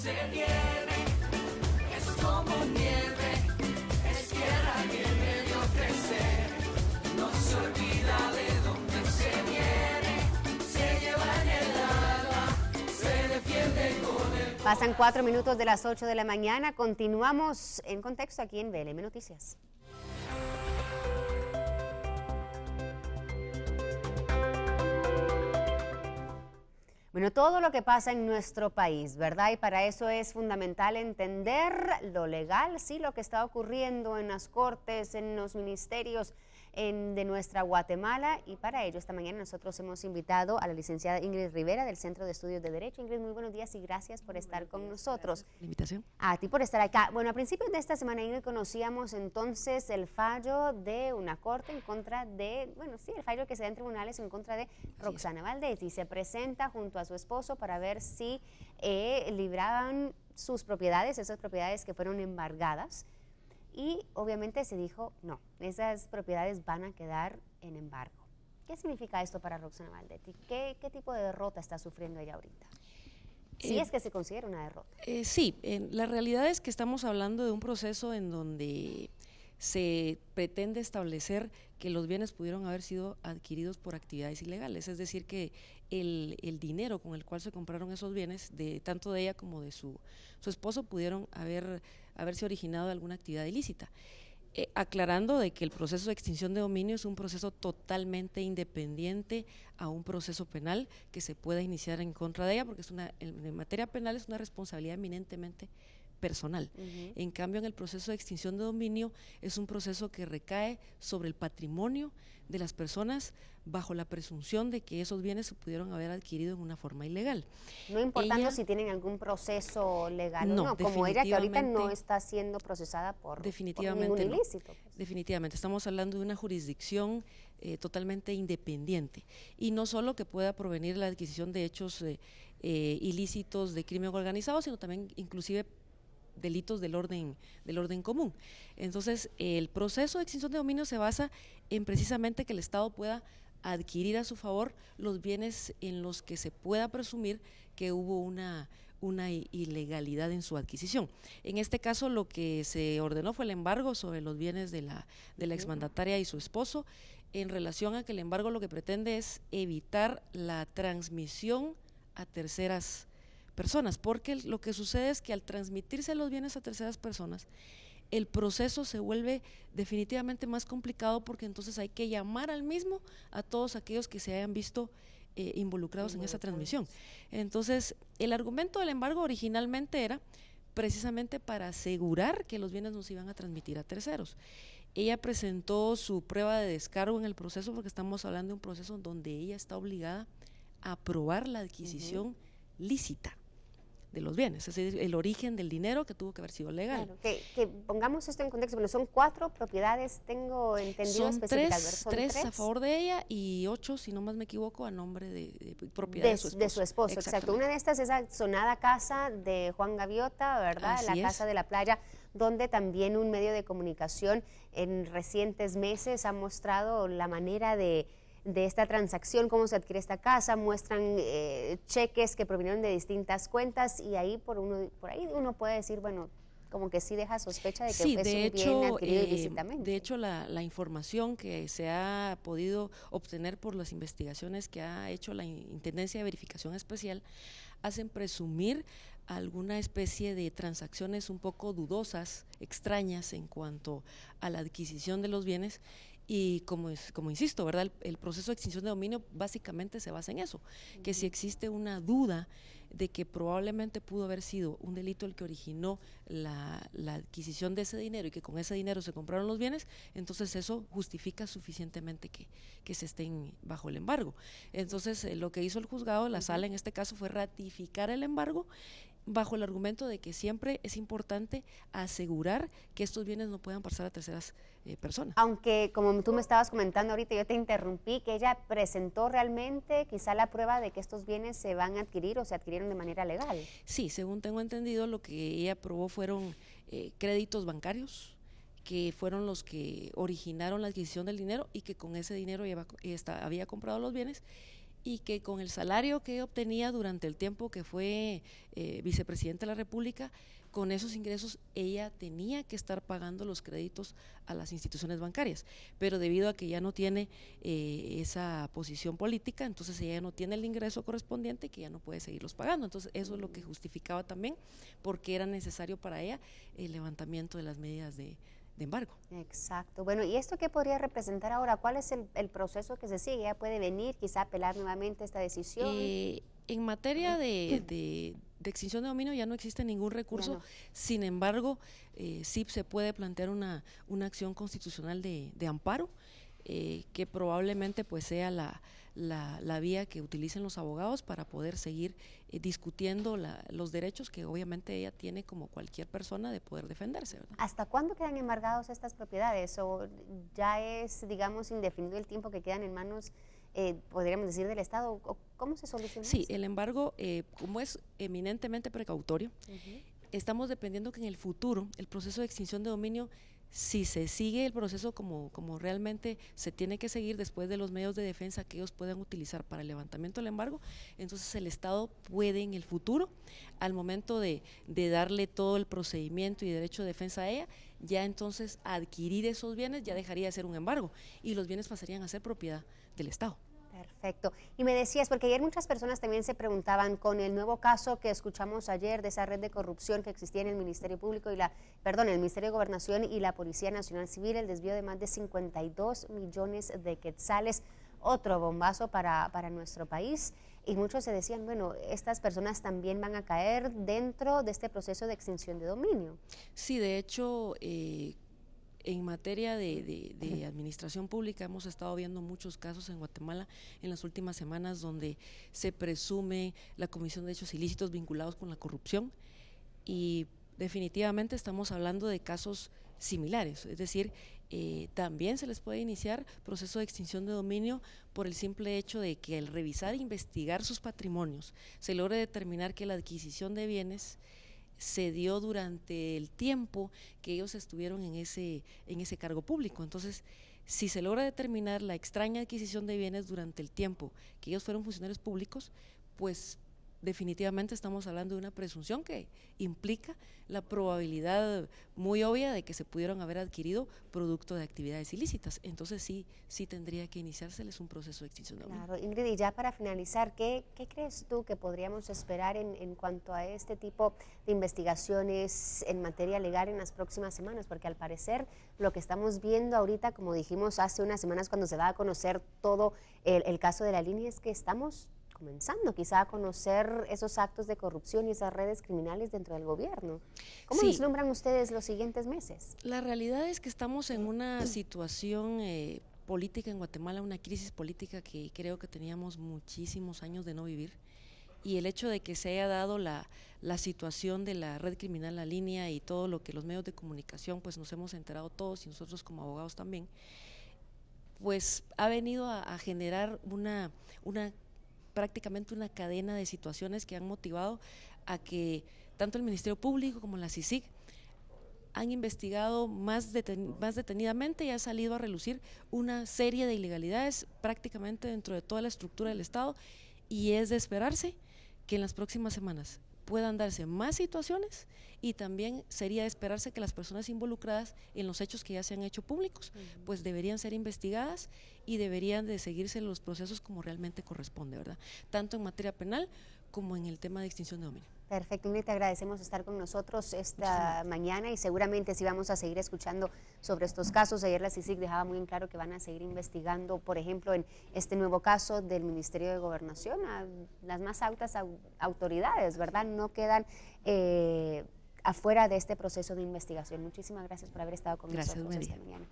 se viene, es como nieve, es tierra que medio crecer, no se olvida de dónde se viene, se lleva en el alma, se defiende con el... Pasan 4 minutos de las 8 de la mañana, continuamos en contexto aquí en BLM Noticias. Bueno, todo lo que pasa en nuestro país, ¿verdad? Y para eso es fundamental entender lo legal, sí, lo que está ocurriendo en las cortes, en los ministerios de nuestra Guatemala. Y para ello, esta mañana nosotros hemos invitado a la licenciada Ingrid Rivera del Centro de Estudios de Derecho. Ingrid, muy buenos días y gracias por estar con nosotros. Gracias por la invitación. A ti por estar acá. Bueno, a principios de esta semana, Ingrid, conocíamos entonces el fallo de una corte en contra de, bueno, sí, el fallo que se da en tribunales en contra de Roxana Valdés, y se presenta junto a su esposo para ver si libraban sus propiedades, esas propiedades que fueron embargadas, y obviamente se dijo no, esas propiedades van a quedar en embargo. ¿Qué significa esto para Roxana Valdés? ¿Qué tipo de derrota está sufriendo ella ahorita? Si es que se considera una derrota. Sí, la realidad es que estamos hablando de un proceso en donde se pretende establecer que los bienes pudieron haber sido adquiridos por actividades ilegales, es decir, que el dinero con el cual se compraron esos bienes, tanto de ella como de su esposo, pudieron haberse originado de alguna actividad ilícita. Aclarando de que el proceso de extinción de dominio es un proceso totalmente independiente a un proceso penal que se pueda iniciar en contra de ella, porque en materia penal es una responsabilidad eminentemente personal. En cambio, en el proceso de extinción de dominio es un proceso que recae sobre el patrimonio de las personas bajo la presunción de que esos bienes se pudieron haber adquirido en una forma ilegal. No importando si tienen algún proceso legal o no, como ella que ahorita no está siendo procesada por ningún ilícito. Definitivamente, estamos hablando de una jurisdicción totalmente independiente, y no solo que pueda provenir la adquisición de hechos ilícitos de crimen organizado, sino también inclusive delitos del orden común. Entonces, el proceso de extinción de dominio se basa en precisamente que el Estado pueda adquirir a su favor los bienes en los que se pueda presumir que hubo una ilegalidad en su adquisición. En este caso, lo que se ordenó fue el embargo sobre los bienes de la exmandataria y su esposo, en relación a que el embargo lo que pretende es evitar la transmisión a terceras personas, porque lo que sucede es que al transmitirse los bienes a terceras personas, el proceso se vuelve definitivamente más complicado, porque entonces hay que llamar al mismo a todos aquellos que se hayan visto involucrados en esa transmisión. Entonces, el argumento del embargo originalmente era precisamente para asegurar que los bienes no se iban a transmitir a terceros. Ella presentó su prueba de descargo en el proceso, porque estamos hablando de un proceso donde ella está obligada a probar la adquisición lícita de los bienes, es decir, el origen del dinero que tuvo que haber sido legal. Claro, que pongamos esto en contexto, bueno, son 4 propiedades, tengo entendido, son específicas. tres a favor de ella y 8, si no más me equivoco, a nombre de propiedad de su esposo. De su esposo, exacto. Una de estas es la sonada casa de Juan Gaviota, ¿verdad? Así la es. Casa de la Playa, donde también un medio de comunicación en recientes meses ha mostrado la manera de esta transacción, cómo se adquiere esta casa, muestran cheques que provinieron de distintas cuentas, y ahí por ahí uno puede decir, bueno, como que sí deja sospecha de que sí, es un bien adquirido ilícitamente. De hecho, la información que se ha podido obtener por las investigaciones que ha hecho la Intendencia de Verificación Especial hacen presumir alguna especie de transacciones un poco dudosas, extrañas en cuanto a la adquisición de los bienes. Y como insisto, ¿verdad? El proceso de extinción de dominio básicamente se basa en eso, que si existe una duda de que probablemente pudo haber sido un delito el que originó la adquisición de ese dinero, y que con ese dinero se compraron los bienes, entonces eso justifica suficientemente que se estén bajo el embargo. Entonces, lo que hizo el juzgado, la sala en este caso, fue ratificar el embargo, bajo el argumento de que siempre es importante asegurar que estos bienes no puedan pasar a terceras personas. Aunque, como tú me estabas comentando ahorita, yo te interrumpí, que ella presentó realmente quizá la prueba de que estos bienes se van a adquirir o se adquirieron de manera legal. Sí, según tengo entendido, lo que ella probó fueron créditos bancarios, que fueron los que originaron la adquisición del dinero, y que con ese dinero ella había comprado los bienes, y que con el salario que obtenía durante el tiempo que fue vicepresidenta de la República, con esos ingresos ella tenía que estar pagando los créditos a las instituciones bancarias, pero debido a que ya no tiene esa posición política, entonces ella no tiene el ingreso correspondiente, que ya no puede seguirlos pagando. Entonces eso es lo que justificaba también porque era necesario para ella el levantamiento de las medidas de embargo. Exacto. Bueno, ¿y esto qué podría representar ahora? ¿Cuál es el proceso que se sigue? ¿Ya puede venir, quizá apelar nuevamente esta decisión? En materia de extinción de dominio ya no existe ningún recurso, sin embargo, sí se puede plantear una acción constitucional de amparo, que probablemente pues sea la vía que utilicen los abogados para poder seguir discutiendo los derechos que obviamente ella tiene como cualquier persona de poder defenderse, ¿verdad? ¿Hasta cuándo quedan embargados estas propiedades? ¿O ya es, digamos, indefinido el tiempo que quedan en manos, podríamos decir, del Estado? ¿Cómo se soluciona Sí, eso? el embargo, como es eminentemente precautorio, estamos dependiendo que en el futuro el proceso de extinción de dominio, si se sigue el proceso como realmente se tiene que seguir después de los medios de defensa que ellos puedan utilizar para el levantamiento del embargo, entonces el Estado puede en el futuro, al momento de darle todo el procedimiento y derecho de defensa a ella, ya entonces adquirir esos bienes ya dejaría de ser un embargo y los bienes pasarían a ser propiedad del Estado. Perfecto. Y me decías, porque ayer muchas personas también se preguntaban con el nuevo caso que escuchamos ayer de esa red de corrupción que existía en el Ministerio Público y el Ministerio de Gobernación y la Policía Nacional Civil, el desvío de más de 52 millones de quetzales, otro bombazo para nuestro país. Y muchos se decían, bueno, estas personas también van a caer dentro de este proceso de extinción de dominio. Sí, de hecho, en materia de administración pública hemos estado viendo muchos casos en Guatemala en las últimas semanas donde se presume la comisión de hechos ilícitos vinculados con la corrupción y definitivamente estamos hablando de casos similares, es decir, también se les puede iniciar proceso de extinción de dominio por el simple hecho de que al revisar e investigar sus patrimonios se logre determinar que la adquisición de bienes se dio durante el tiempo que ellos estuvieron en ese cargo público. Entonces, si se logra determinar la extraña adquisición de bienes durante el tiempo que ellos fueron funcionarios públicos, pues definitivamente estamos hablando de una presunción que implica la probabilidad muy obvia de que se pudieron haber adquirido producto de actividades ilícitas. Entonces sí tendría que iniciárseles un proceso de extinción de dominio. Claro, Ingrid, y ya para finalizar, ¿qué crees tú que podríamos esperar en cuanto a este tipo de investigaciones en materia legal en las próximas semanas? Porque al parecer lo que estamos viendo ahorita, como dijimos hace unas semanas cuando se da a conocer todo el caso de la línea, es que estamos comenzando quizá a conocer esos actos de corrupción y esas redes criminales dentro del gobierno. ¿Cómo vislumbran ustedes los siguientes meses? La realidad es que estamos en una situación política en Guatemala, una crisis política que creo que teníamos muchísimos años de no vivir, y el hecho de que se haya dado la situación de la red criminal La Línea y todo lo que los medios de comunicación pues nos hemos enterado todos y nosotros como abogados también, pues ha venido a generar prácticamente una cadena de situaciones que han motivado a que tanto el Ministerio Público como la CICIG han investigado más detenidamente y ha salido a relucir una serie de ilegalidades prácticamente dentro de toda la estructura del Estado, y es de esperarse que en las próximas semanas puedan darse más situaciones, y también sería de esperarse que las personas involucradas en los hechos que ya se han hecho públicos pues deberían ser investigadas y deberían de seguirse los procesos como realmente corresponde, ¿verdad? Tanto en materia penal como en el tema de extinción de dominio. Perfecto, Ingrid, te agradecemos estar con nosotros esta mañana y seguramente sí vamos a seguir escuchando sobre estos casos. Ayer la CICIG dejaba muy en claro que van a seguir investigando, por ejemplo, en este nuevo caso del Ministerio de Gobernación, a las más altas autoridades, ¿verdad? No quedan afuera de este proceso de investigación. Muchísimas gracias por haber estado con nosotros esta mañana.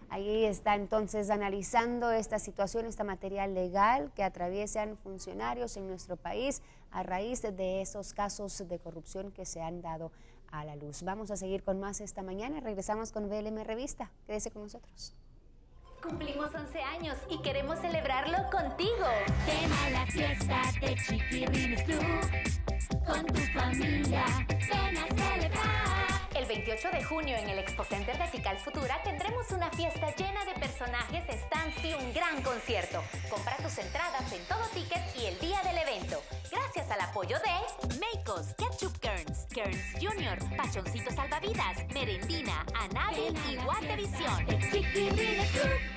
Ahí está entonces analizando esta situación, esta materia legal que atraviesan funcionarios en nuestro país a raíz de esos casos de corrupción que se han dado a la luz. Vamos a seguir con más esta mañana. Regresamos con BLM Revista. Quédese con nosotros. Cumplimos 11 años y queremos celebrarlo contigo. Ven a la fiesta de Chiquirrines Club con tu familia. Ven a celebrar. El 28 de junio en el Expo Center de Tikal Futura tendremos una fiesta llena de personajes, stands y un gran concierto. Compra tus entradas en Todo Ticket al apoyo de Meikos, Ketchup Kerns, Kerns Junior, Pachoncito Salvavidas, Merendina, Anavi y Guatevisión. De Chiquirrines Club.